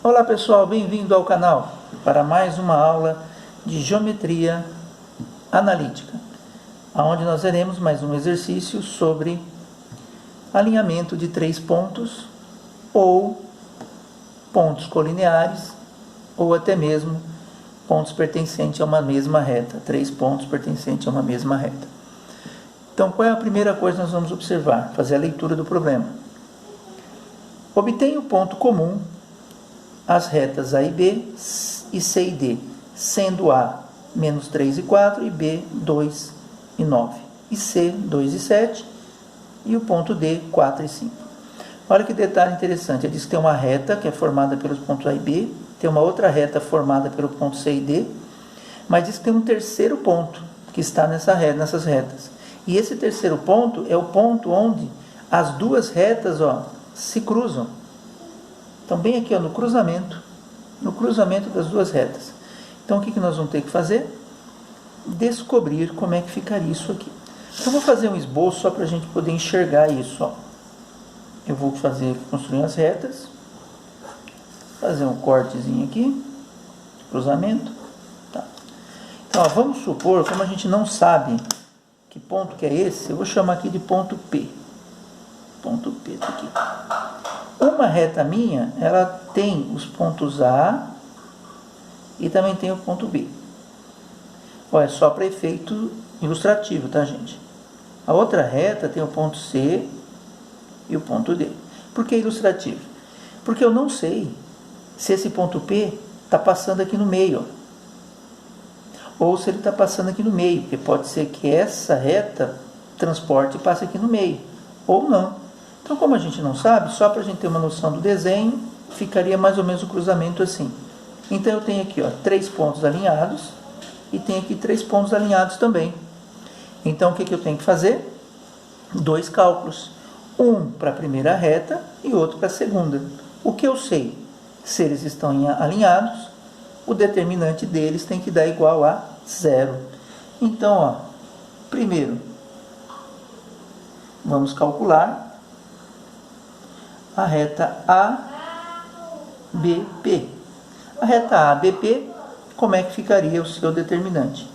Olá pessoal, bem-vindo ao canal para mais uma aula de geometria analítica, onde nós veremos mais um exercício sobre alinhamento de três pontos ou pontos colineares ou até mesmo pontos pertencentes a uma mesma reta, três pontos pertencentes a uma mesma reta. Então, qual é a primeira coisa que nós vamos observar? Fazer a leitura do problema. Obtenha o ponto comum as retas A e B e C e D, sendo A menos 3 e 4 e B 2 e 9, e C 2 e 7 e o ponto D 4 e 5. Olha que detalhe interessante, ele diz que tem uma reta que é formada pelos pontos A e B, tem uma outra reta formada pelo ponto C e D, mas diz que tem um terceiro ponto que está nessas retas. E esse terceiro ponto é o ponto onde as duas retas se cruzam. Então, bem aqui no cruzamento das duas retas. Então, o que nós vamos ter que fazer? Descobrir como é que ficaria isso aqui. Então, vou fazer um esboço só para a gente poder enxergar isso. Eu vou construir as retas, fazer um cortezinho aqui, cruzamento. Tá. Então, vamos supor, como a gente não sabe que ponto que é esse, eu vou chamar aqui de ponto P. Ponto P, tá aqui. Uma reta minha, ela tem os pontos A e também tem o ponto B. É só para efeito ilustrativo, tá, gente? A outra reta tem o ponto C e o ponto D. Por que ilustrativo? Porque eu não sei se esse ponto P está passando aqui no meio, ou se ele está passando aqui no meio, porque pode ser que essa reta transporte e passe aqui no meio, ou não. Então, como a gente não sabe, só para a gente ter uma noção do desenho, ficaria mais ou menos o cruzamento assim. Então, eu tenho aqui três pontos alinhados e tenho aqui três pontos alinhados também. Então, o que eu tenho que fazer? Dois cálculos. Um para a primeira reta e outro para a segunda. O que eu sei? Se eles estão alinhados, o determinante deles tem que dar igual a 0. Então, primeiro, vamos calcular a reta ABP. A reta ABP, como é que ficaria o seu determinante?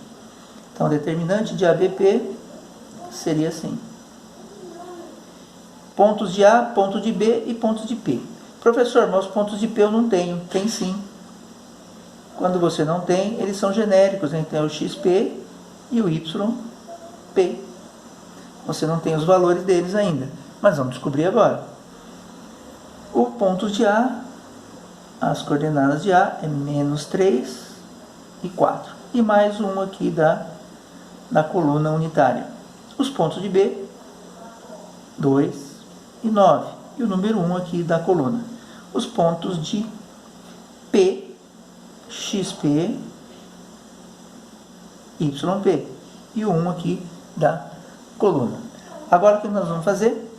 Então, o determinante de ABP seria assim. Pontos de A, ponto de B e pontos de P. Professor, mas os pontos de P eu não tenho. Tem sim. Quando você não tem, eles são genéricos. Então, é o XP e o YP. Você não tem os valores deles ainda. Mas vamos descobrir agora. O ponto de A, as coordenadas de A é menos 3 e 4. E mais um aqui da coluna unitária. Os pontos de B, 2 e 9. E o número 1 aqui da coluna. Os pontos de P, XP, YP. E o 1 aqui da coluna. Agora o que nós vamos fazer?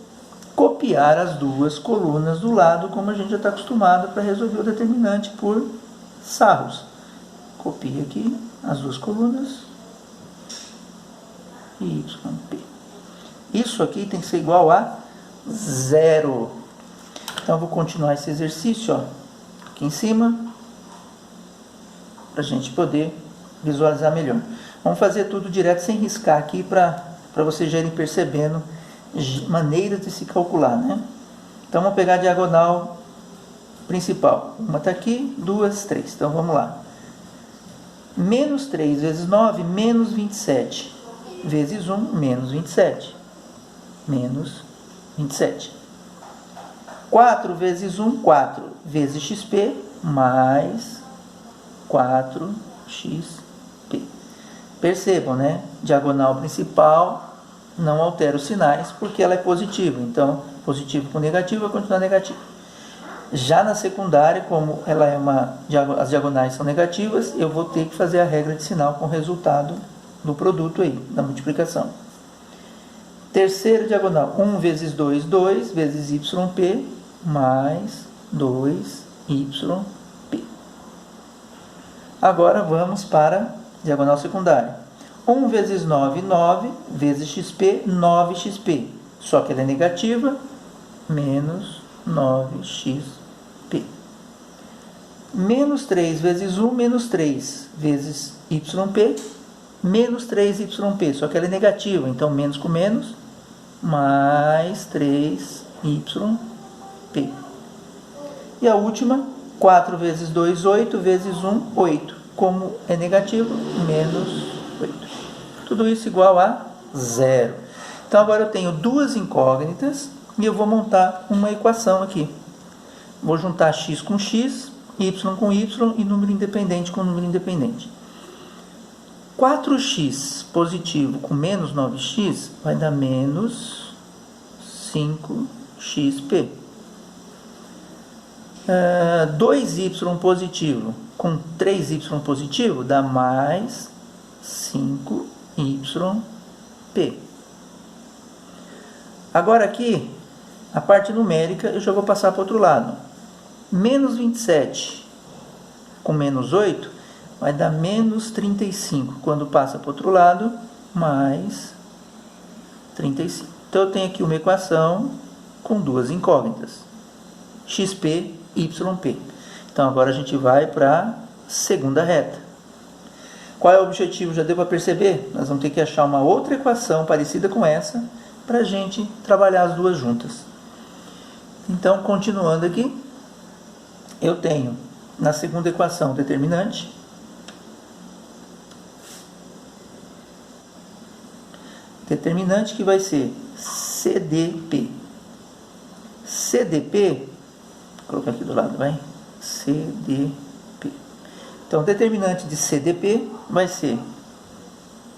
Copiar as duas colunas do lado, como a gente já está acostumado para resolver o determinante por sarros. Copia aqui as duas colunas e YP. Isso aqui tem que ser igual a 0. Então, eu vou continuar esse exercício aqui em cima, para a gente poder visualizar melhor. Vamos fazer tudo direto sem riscar aqui, para vocês já irem percebendo maneiras de se calcular, né? Então, vamos pegar a diagonal principal. Uma está aqui, duas, três. Então, vamos lá. Menos 3 vezes 9, menos 27. Vezes 1, menos 27. Menos 27. 4 vezes 1, 4. Vezes XP, mais 4XP. Percebam, né? Diagonal principal não altera os sinais, porque ela é positiva. Então, positivo com negativo vai continuar negativo. Já na secundária, como ela é as diagonais são negativas, eu vou ter que fazer a regra de sinal com o resultado do produto aí, da multiplicação. Terceira diagonal, 1 vezes 2, 2, vezes YP, mais 2YP. Agora, vamos para a diagonal secundária. 1 vezes 9, 9, vezes XP, 9XP. Só que ela é negativa, menos 9XP. menos 3 vezes 1, menos 3 vezes YP, menos 3YP, só que ela é negativa, então menos com menos, mais 3YP. E a última, 4 vezes 2, 8, vezes 1, 8. Como é negativo, menos 8. Tudo isso igual a 0. Então agora eu tenho duas incógnitas e eu vou montar uma equação aqui. Vou juntar x com x, y com y e número independente com número independente. 4x positivo com menos 9x vai dar menos 5xp. 2y positivo com 3y positivo dá mais 5yp. Agora aqui, a parte numérica eu já vou passar para o outro lado. Menos 27 com menos 8 vai dar menos 35. Quando passa para o outro lado, mais 35. Então eu tenho aqui uma equação com duas incógnitas. XP, YP. Então agora a gente vai para a segunda reta. Qual é o objetivo? Já deu para perceber? Nós vamos ter que achar uma outra equação parecida com essa para a gente trabalhar as duas juntas. Então, continuando aqui, eu tenho na segunda equação determinante, que vai ser CDP. CDP, vou colocar aqui do lado, vai? CDP. Então, o determinante de CDP vai ser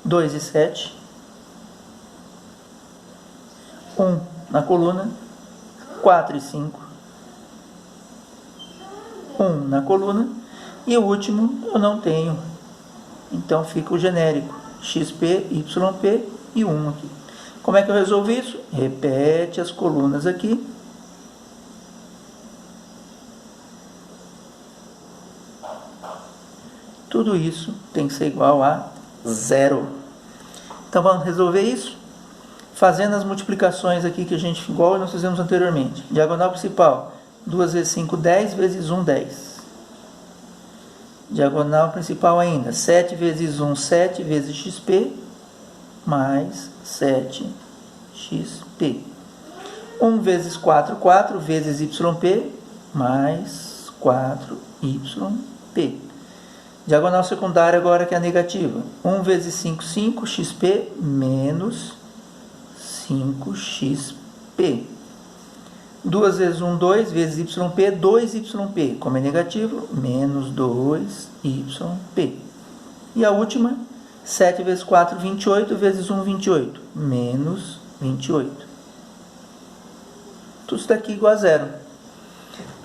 2 e 7, 1 na coluna, 4 e 5, 1 na coluna, e o último eu não tenho, então fica o genérico, XP, YP e 1 aqui. Como é que eu resolvo isso? Repete as colunas aqui, tudo isso tem que ser igual a 0. Então vamos resolver isso fazendo as multiplicações aqui que a gente, igual nós fizemos anteriormente. Diagonal principal, 2 vezes 5, 10, vezes 1, 10. Diagonal principal ainda, 7 vezes 1, 7, vezes XP, mais 7XP. 1 vezes 4, 4, vezes YP, mais 4YP. Diagonal secundária agora que é a negativa. 1 vezes 5, 5, XP, menos 5xp. 2 vezes 1, 2, vezes YP, 2YP. Como é negativo, menos 2YP. E a última, 7 vezes 4, 28, vezes 1, 28. Menos 28. Tudo isso daqui igual a 0.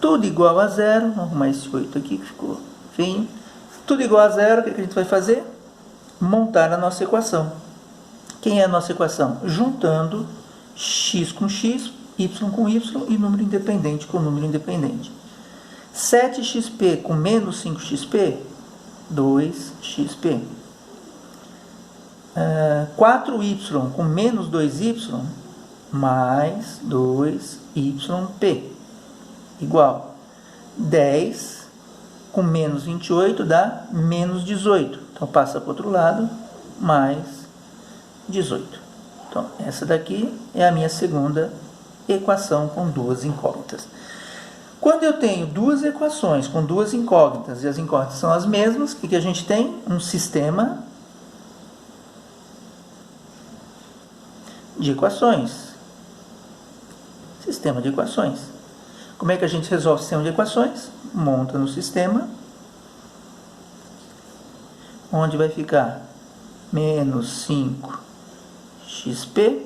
Tudo igual a 0. Vamos arrumar esse 8 aqui que ficou feio. Tudo igual a 0, o que a gente vai fazer? Montar a nossa equação. Quem é a nossa equação? Juntando x com x, y com y e número independente com número independente. 7xp com menos 5xp, 2xp. 4y com menos 2y, mais 2yp, igual 10 com menos 28 dá menos 18. Então passa para o outro lado, mais 18. Então, essa daqui é a minha segunda equação com duas incógnitas. Quando eu tenho duas equações com duas incógnitas e as incógnitas são as mesmas, o que a gente tem? Um sistema de equações. Sistema de equações. Como é que a gente resolve o sistema de equações? Monta no sistema, onde vai ficar menos 5xp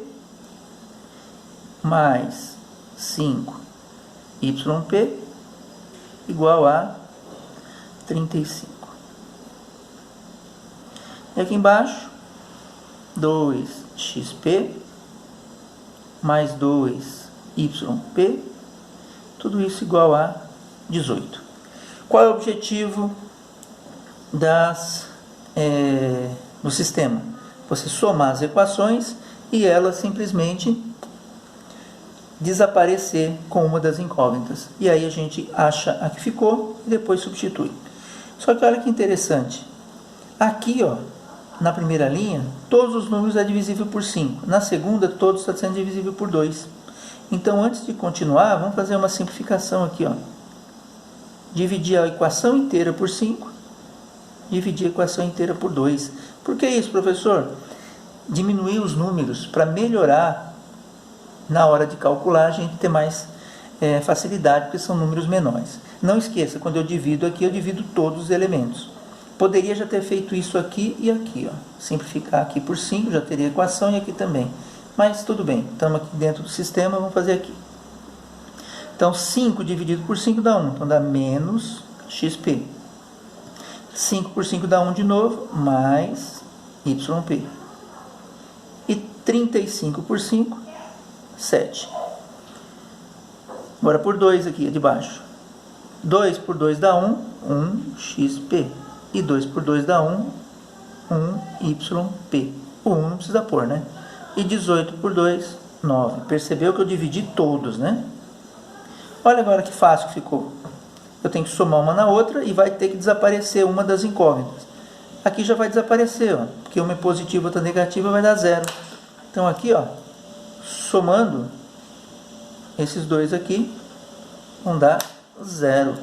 mais 5yp igual a 35. E aqui embaixo, 2xp mais 2yp, tudo isso igual a 18. Qual é o objetivo do sistema? Você somar as equações e elas simplesmente desaparecer com uma das incógnitas. E aí a gente acha a que ficou e depois substitui. Só que olha que interessante. Aqui, ó, na primeira linha, todos os números é divisível por 5. Na segunda, todos está sendo divisível por 2. Então, antes de continuar, vamos fazer uma simplificação aqui, ó. Dividir a equação inteira por 5. Dividir a equação inteira por 2. Por que isso, professor? Diminuir os números para melhorar na hora de calcular, a gente ter mais facilidade, porque são números menores. Não esqueça, quando eu divido aqui, eu divido todos os elementos. Poderia já ter feito isso aqui e aqui, ó. Simplificar aqui por 5, já teria equação, e aqui também. Mas tudo bem, estamos aqui dentro do sistema, vamos fazer aqui. Então, 5 dividido por 5 dá 1, então dá menos xp. 5 por 5 dá 1 de novo, mais yp. E 35 por 5, 7. Agora por 2 aqui, de baixo. 2 por 2 dá 1, 1xp. E 2 por 2 dá 1, 1yp. O 1 não precisa pôr, né? E 18 por 2, 9. Percebeu que eu dividi todos, né? Olha agora que fácil que ficou. Eu tenho que somar uma na outra e vai ter que desaparecer uma das incógnitas. Aqui já vai desaparecer, ó, porque uma é positiva, outra negativa, vai dar 0. Então aqui, ó, somando esses dois aqui, vão dar 0.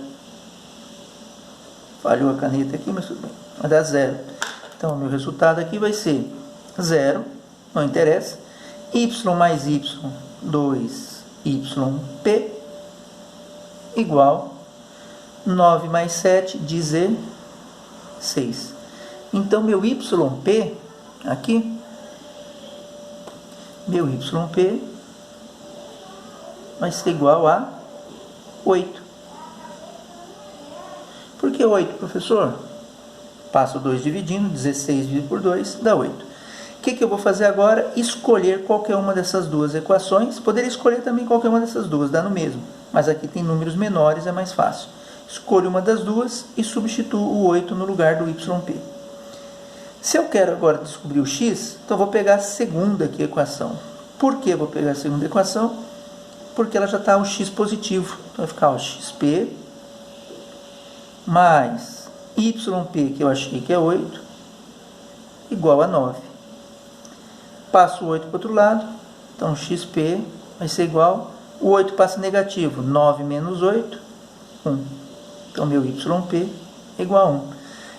Falhou a caneta aqui, mas tudo bem. Vai dar 0. Então, o meu resultado aqui vai ser 0, não interessa. Y mais y, 2yp, igual 9 mais 7, 16. Então, meu yp aqui, meu yp vai ser igual a 8. Por que 8, professor? Passo 2 dividindo, 16 dividido por 2 dá 8. O que eu vou fazer agora? Escolher qualquer uma dessas duas equações. Poderia escolher também qualquer uma dessas duas, dá no mesmo. Mas aqui tem números menores, é mais fácil. Escolho uma das duas e substituo o 8 no lugar do yp. Se eu quero agora descobrir o x, então vou pegar a segunda aqui equação. Por que eu vou pegar a segunda equação? Porque ela já está o x positivo. Então vai ficar o xp mais yp, que eu achei que é 8, igual a 9. Passo o 8 para o outro lado, então xp vai ser igual, o 8 passa negativo, 9 menos 8, 1. Então meu yp é igual a 1.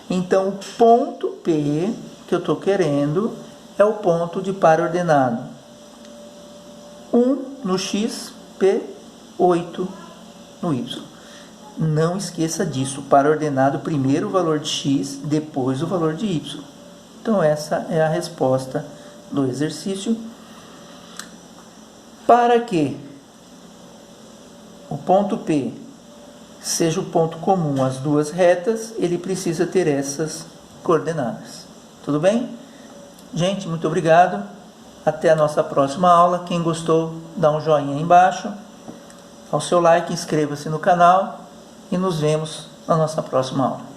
Então o ponto P que eu estou querendo é o ponto de par ordenado. 1 no x, P, 8 no y. Não esqueça disso, par ordenado, primeiro o valor de x, depois o valor de y. Então essa é a resposta do exercício. Para que o ponto P seja o ponto comum às duas retas, ele precisa ter essas coordenadas. Tudo bem? Gente, muito obrigado. Até a nossa próxima aula. Quem gostou, dá um joinha aí embaixo. Ao seu like, inscreva-se no canal e nos vemos na nossa próxima aula.